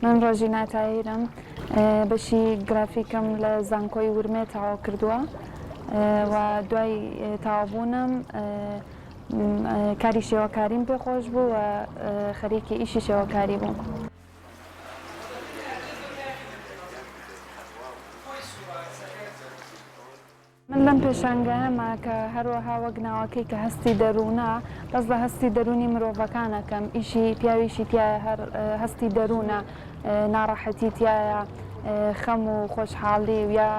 من ڕۆژینا تاهیرم بەشی گرافیکم لە زانکۆی ورمێ تەواو کردووە و دوای تەواوبوونم کاری شێوەکاریم پێخۆش بوو و خەریکی ئیشی شێوەکاری بووم. من لەم پێشانگەیەمە کە هەروەها وەک ناوەکەی کە هەستی دەروونە بەس لە هەستی دەرونی مرۆڤەکانەکەم ئیشی پیاویشی تایە هەر هەستی دەروونە ناڕەحەتی تایە خەم و خۆشحاڵی و یا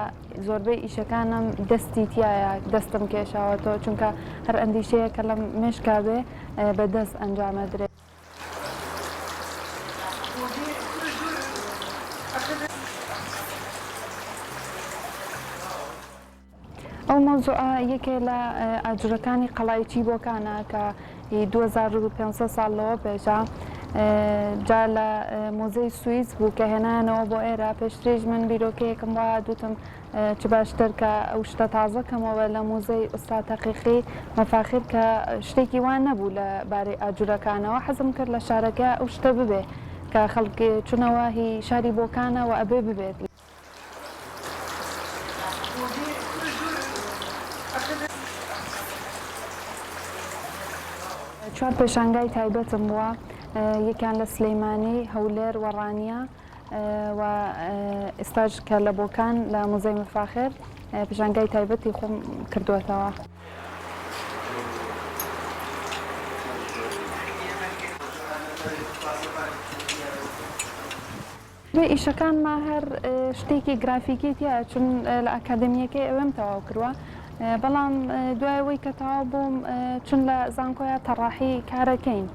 زۆربەی ئیشەکانم دەستی تایە دەستم کێشاوەتەوە چونکە هەر ئەندیشەیە کە لەم مێشکا بێ بەدەست ئەنجامەدرێت. ئەو مۆزوعە یەکێ لە ئاجوورەکانی قەڵای چیبۆکانە کە 2500 ساڵ لەوە پێشە جا لە مۆزەی سوئیس بوو کە هێنانەوە بۆ ئێرە پێشترێژ من بیرۆکەیەکم وایە دوتم چ باشتر کە ئەو شتە تازەکەمەوە لە مۆزەی ئوستاد تەقیقی مەفاخر کە شتێکی وان نەبوو لە بارەی ئاجوورەکانەوە حەزم کرد لە شارەکە ئەو شتە ببێ کە خەڵکی چونەوە هی شاری بۆکانە و ئەبێ ببێت. چوار پێشانگای تایبەتم بووە یەکیان لە سلەیمانی هەولێر وەڕانیە و ئێستاش کە لە بۆکان لە مۆزەی مەفاخر پێشانگای تایبەتی خۆم کردووەتەوە. ئیشەکانما هەر شتێکی گرافیکی تایە چون لە ئەکادمیەکەی ئەوێم تەواو کردووە بەڵام دوایەوەی کە تەواو بووم چون لە زانکۆیە تەڕاحی کارەکەین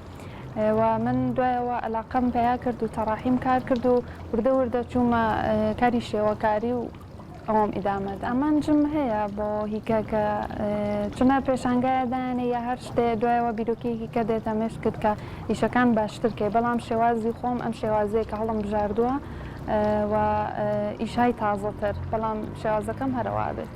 و من دوایەوە عەلاقەم پێیا کرد و تەڕاحیم کار کرد و وردە وردە چوومە کاری شێوەکاری و ئەوەم ئیدامەدا. ئەمانجم هەیە بۆ هیکەکە چونە پێشانگایەدانێ یا هەر شتێ دوایەوە بیرۆکەیەکی کە دێتە مێشت کرد کە ئیشەکان باشترکەی بەڵام شێوازی خۆم ئەم شێوازەیە کە هەڵم بژاردووە و ئیشای تازەتر بەڵام شێوازەکەم هەرەوا بێت.